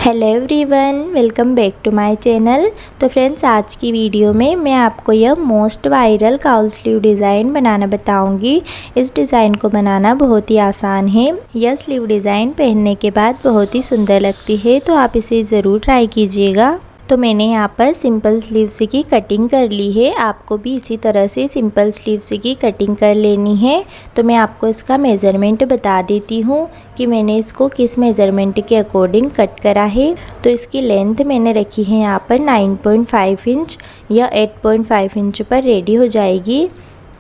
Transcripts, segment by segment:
Hello everyone, welcome back to my channel. तो friends, आज की वीडियो में मैं आपको यह most viral cowl sleeve design बनाना बताऊंगी। इस डिज़ाइन को बनाना बहुत ही आसान है। यह स्लीव डिज़ाइन पहनने के बाद बहुत ही सुंदर लगती है, तो आप इसे ज़रूर ट्राई कीजिएगा। तो मैंने यहाँ पर सिंपल स्लीव्स की कटिंग कर ली है। आपको भी इसी तरह से सिंपल स्लीव्स की कटिंग कर लेनी है। तो मैं आपको इसका मेज़रमेंट बता देती हूँ कि मैंने इसको किस मेज़रमेंट के अकॉर्डिंग कट करा है। तो इसकी लेंथ मैंने रखी है यहाँ पर 9.5 इंच या 8.5 इंच पर रेडी हो जाएगी।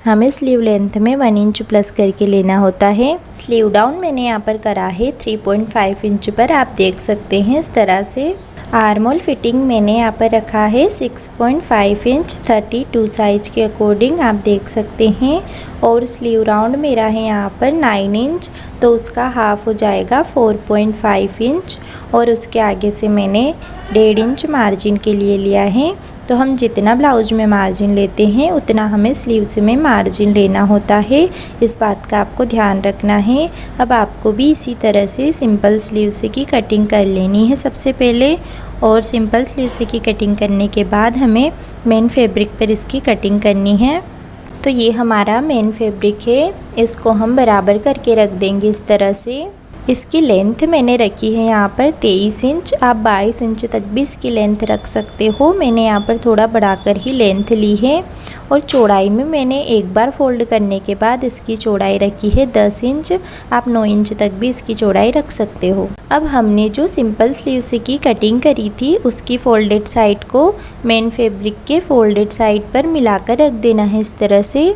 हमें स्लीव लेंथ में 1 इंच प्लस करके लेना होता है। स्लीव डाउन मैंने यहाँ पर करा है 3.5 इंच पर, आप देख सकते हैं इस तरह से। आर्म होल फिटिंग मैंने यहाँ पर रखा है 6.5 इंच 32 साइज़ के अकॉर्डिंग, आप देख सकते हैं। और स्लीव राउंड मेरा है यहाँ पर 9 इंच, तो उसका हाफ हो जाएगा 4.5 इंच। और उसके आगे से मैंने 1.5 इंच मार्जिन के लिए लिया है। तो हम जितना ब्लाउज में मार्जिन लेते हैं उतना हमें स्लीव्स में मार्जिन लेना होता है। इस बात का आपको ध्यान रखना है। अब आपको भी इसी तरह से सिंपल स्लीव्स की कटिंग कर लेनी है सबसे पहले। और सिंपल स्लीव्स की कटिंग करने के बाद हमें मेन फैब्रिक पर इसकी कटिंग करनी है। तो ये हमारा मेन फैब्रिक है, इसको हम बराबर करके रख देंगे इस तरह से। इसकी लेंथ मैंने रखी है यहाँ पर 23 इंच, आप 22 इंच तक भी इसकी लेंथ रख सकते हो। मैंने यहाँ पर थोड़ा बढ़ाकर ही लेंथ ली है। और चौड़ाई में मैंने एक बार फोल्ड करने के बाद इसकी चौड़ाई रखी है 10 इंच, आप 9 इंच तक भी इसकी चौड़ाई रख सकते हो। अब हमने जो सिंपल स्लीव्स की कटिंग करी थी उसकी फोल्डेड साइड को मेन फैब्रिक के फोल्डेड साइड पर मिलाकर रख देना है इस तरह से।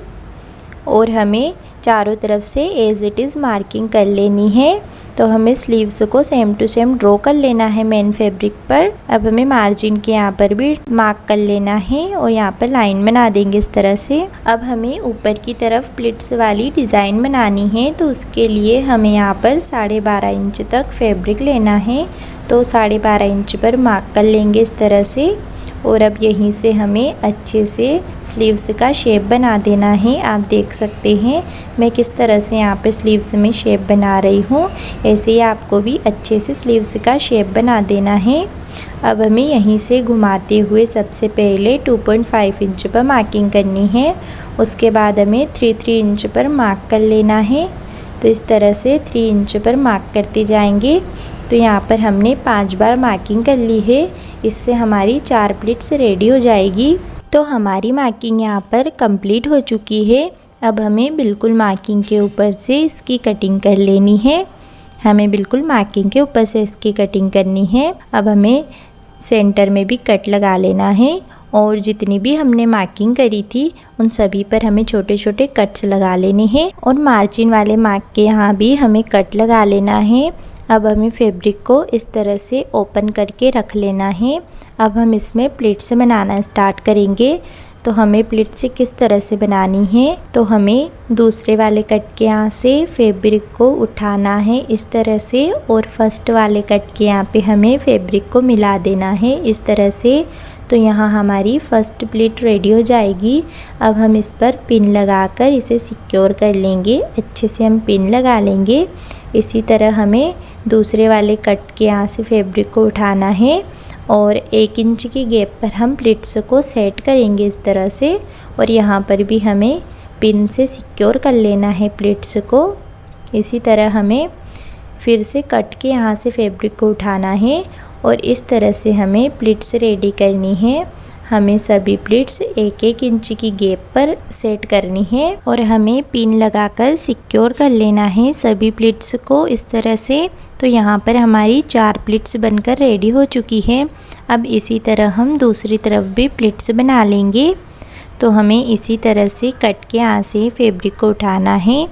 और हमें चारों तरफ से एज इट इज़ मार्किंग कर लेनी है। तो हमें स्लीव्स को सेम टू सेम ड्रॉ कर लेना है मेन फैब्रिक पर। अब हमें मार्जिन के यहाँ पर भी मार्क कर लेना है और यहाँ पर लाइन बना देंगे इस तरह से। अब हमें ऊपर की तरफ प्लिट्स वाली डिज़ाइन बनानी है, तो उसके लिए हमें यहाँ पर 12.5 इंच तक फैब्रिक लेना है। तो 12.5 इंच पर मार्क कर लेंगे इस तरह से। और अब यहीं से हमें अच्छे से स्लीव्स का शेप बना देना है। आप देख सकते हैं मैं किस तरह से यहाँ पे स्लीव्स में शेप बना रही हूँ। ऐसे ही आपको भी अच्छे से स्लीव्स का शेप बना देना है। अब हमें यहीं से घुमाते हुए सबसे पहले 2.5 इंच पर मार्किंग करनी है। उसके बाद हमें 3 इंच पर मार्क कर लेना है। तो इस तरह से 3 इंच पर मार्क करते जाएंगे। तो यहाँ पर हमने 5 बार मार्किंग कर ली है। इससे हमारी 4 प्लिट्स रेडी हो जाएगी। तो हमारी मार्किंग यहाँ पर कंप्लीट हो चुकी है। अब हमें बिल्कुल मार्किंग के ऊपर से इसकी कटिंग कर लेनी है। हमें बिल्कुल मार्किंग के ऊपर से इसकी कटिंग करनी है। अब हमें सेंटर में भी कट लगा लेना है। और जितनी भी हमने मार्किंग करी थी उन सभी पर हमें छोटे छोटे कट्स लगा लेने हैं। और मार्जिन वाले मार्क के यहाँ भी हमें कट लगा लेना है। अब हमें फैब्रिक को इस तरह से ओपन करके रख लेना है। अब हम इसमें प्लिट्स बनाना स्टार्ट करेंगे। तो हमें प्लिट्स किस तरह से बनानी है, तो हमें दूसरे वाले कट के यहाँ से फैब्रिक को उठाना है इस तरह से। और फर्स्ट वाले कट के यहाँ पे हमें फैब्रिक को मिला देना है इस तरह से। तो यहाँ हमारी फर्स्ट प्लिट रेडी हो जाएगी। अब हम इस पर पिन लगाकर इसे सिक्योर कर लेंगे। अच्छे से हम पिन लगा लेंगे। इसी तरह हमें दूसरे वाले कट के यहाँ से फैब्रिक को उठाना है और 1 इंच की गैप पर हम प्लिट्स को सेट करेंगे इस तरह से। और यहाँ पर भी हमें पिन से सिक्योर कर लेना है प्लिट्स को। इसी तरह हमें फिर से कट के यहाँ से फैब्रिक को उठाना है और इस तरह से हमें प्लिट्स रेडी करनी है। हमें सभी प्लिट्स 1-1 इंच की गैप पर सेट करनी है और हमें पिन लगाकर सिक्योर कर लेना है सभी प्लिट्स को इस तरह से। तो यहाँ पर हमारी 4 प्लिट्स बनकर रेडी हो चुकी है। अब इसी तरह हम दूसरी तरफ भी प्लिट्स बना लेंगे। तो हमें इसी तरह से कट के यहाँ से फैब्रिक को उठाना है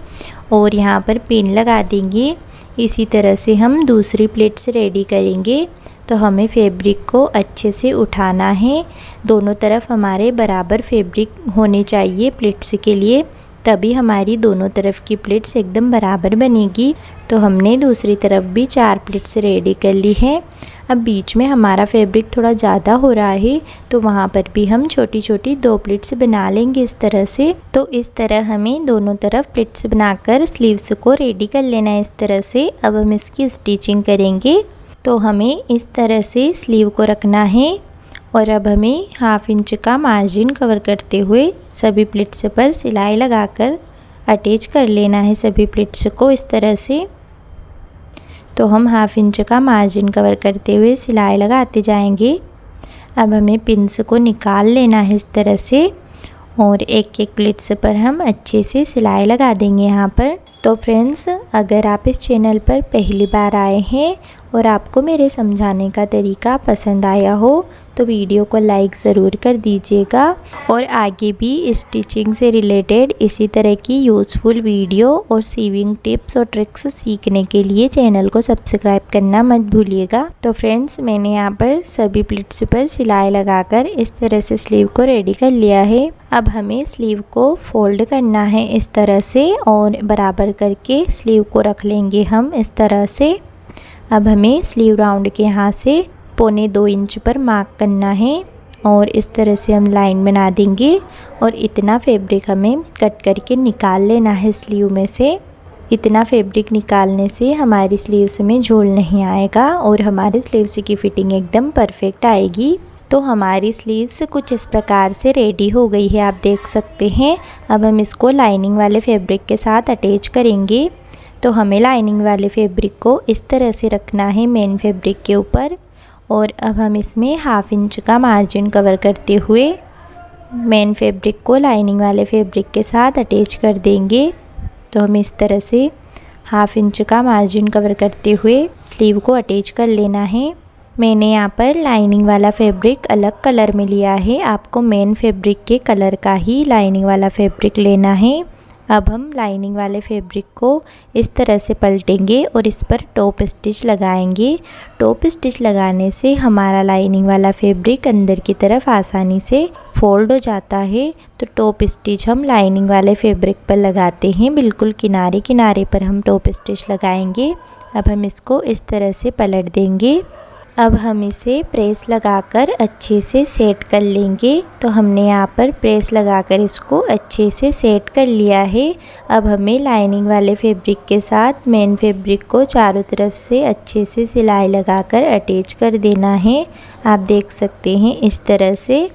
और यहाँ पर पिन लगा देंगे। इसी तरह से हम दूसरी प्लिट्स रेडी करेंगे। तो हमें फैब्रिक को अच्छे से उठाना है। दोनों तरफ हमारे बराबर फैब्रिक होने चाहिए प्लिट्स के लिए, तभी हमारी दोनों तरफ की प्लिट्स एकदम बराबर बनेगी। तो हमने दूसरी तरफ भी 4 प्लिट्स रेडी कर ली है। अब बीच में हमारा फैब्रिक थोड़ा ज़्यादा हो रहा है, तो वहाँ पर भी हम छोटी छोटी 2 प्लिट्स बना लेंगे इस तरह से। तो इस तरह हमें दोनों तरफ प्लिट्स बनाकर स्लीव्स को रेडी कर लेना है इस तरह से। अब हम इसकी स्टिचिंग करेंगे। तो हमें इस तरह से स्लीव को रखना है और अब हमें 1/2 इंच का मार्जिन कवर करते हुए सभी प्लिट्स पर सिलाई लगाकर अटैच कर लेना है सभी प्लिट्स को इस तरह से। तो हम 1/2 इंच का मार्जिन कवर करते हुए सिलाई लगाते जाएंगे। अब हमें पिन्स को निकाल लेना है इस तरह से और एक एक प्लिट्स पर हम अच्छे से सिलाई लगा देंगे यहाँ पर। तो फ्रेंड्स, अगर आप इस चैनल पर पहली बार आए हैं और आपको मेरे समझाने का तरीका पसंद आया हो तो वीडियो को लाइक ज़रूर कर दीजिएगा और आगे भी स्टिचिंग से रिलेटेड इसी तरह की यूज़फुल वीडियो और सीविंग टिप्स और ट्रिक्स सीखने के लिए चैनल को सब्सक्राइब करना मत भूलिएगा। तो फ्रेंड्स, मैंने यहाँ पर सभी प्लिट्स पर सिलाई लगाकर इस तरह से स्लीव को रेडी कर लिया है। अब हमें स्लीव को फोल्ड करना है इस तरह से और बराबर करके स्लीव को रख लेंगे हम इस तरह से। अब हमें स्लीव राउंड के यहाँ से 1.25 इंच पर मार्क करना है और इस तरह से हम लाइन बना देंगे और इतना फैब्रिक हमें कट करके निकाल लेना है स्लीव में से। इतना फैब्रिक निकालने से हमारी स्लीव्स में झोल नहीं आएगा और हमारी स्लीव्स की फिटिंग एकदम परफेक्ट आएगी। तो हमारी स्लीव्स कुछ इस प्रकार से रेडी हो गई है, आप देख सकते हैं। अब हम इसको लाइनिंग वाले फैब्रिक के साथ अटैच करेंगे। तो हमें लाइनिंग वाले फैब्रिक को इस तरह से रखना है मेन फैब्रिक के ऊपर और अब हम इसमें 1/2 इंच का मार्जिन कवर करते हुए मेन फैब्रिक को लाइनिंग वाले फैब्रिक के साथ अटैच कर देंगे। तो हमें इस तरह से 1/2 इंच का मार्जिन कवर करते हुए स्लीव को अटैच कर लेना है। मैंने यहाँ पर लाइनिंग वाला फैब्रिक अलग कलर में लिया है, आपको मेन फैब्रिक के कलर का ही लाइनिंग वाला फैब्रिक लेना है। अब हम लाइनिंग वाले फैब्रिक को इस तरह से पलटेंगे और इस पर टॉप स्टिच लगाएंगे। टॉप स्टिच लगाने से हमारा लाइनिंग वाला फैब्रिक अंदर की तरफ आसानी से फोल्ड हो जाता है। तो टॉप स्टिच हम लाइनिंग वाले फैब्रिक पर लगाते हैं, बिल्कुल किनारे किनारे पर हम टॉप स्टिच लगाएंगे। अब हम इसको इस तरह से पलट देंगे। अब हम इसे प्रेस लगाकर अच्छे से सेट कर लेंगे। तो हमने यहाँ पर प्रेस लगाकर इसको अच्छे से सेट कर लिया है। अब हमें लाइनिंग वाले फैब्रिक के साथ मेन फैब्रिक को चारों तरफ से अच्छे से सिलाई लगाकर अटैच कर देना है, आप देख सकते हैं इस तरह से।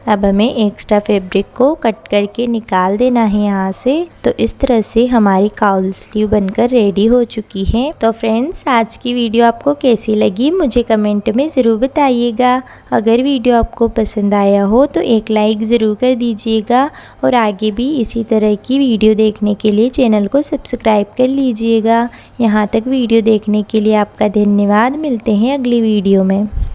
अब हमें एक्स्ट्रा फैब्रिक को कट करके निकाल देना है यहाँ से। तो इस तरह से हमारी काउल स्लीव बनकर रेडी हो चुकी है। तो फ्रेंड्स, आज की वीडियो आपको कैसी लगी मुझे कमेंट में ज़रूर बताइएगा। अगर वीडियो आपको पसंद आया हो तो एक लाइक ज़रूर कर दीजिएगा और आगे भी इसी तरह की वीडियो देखने के लिए चैनल को सब्सक्राइब कर लीजिएगा। यहाँ तक वीडियो देखने के लिए आपका धन्यवाद। मिलते हैं अगली वीडियो में।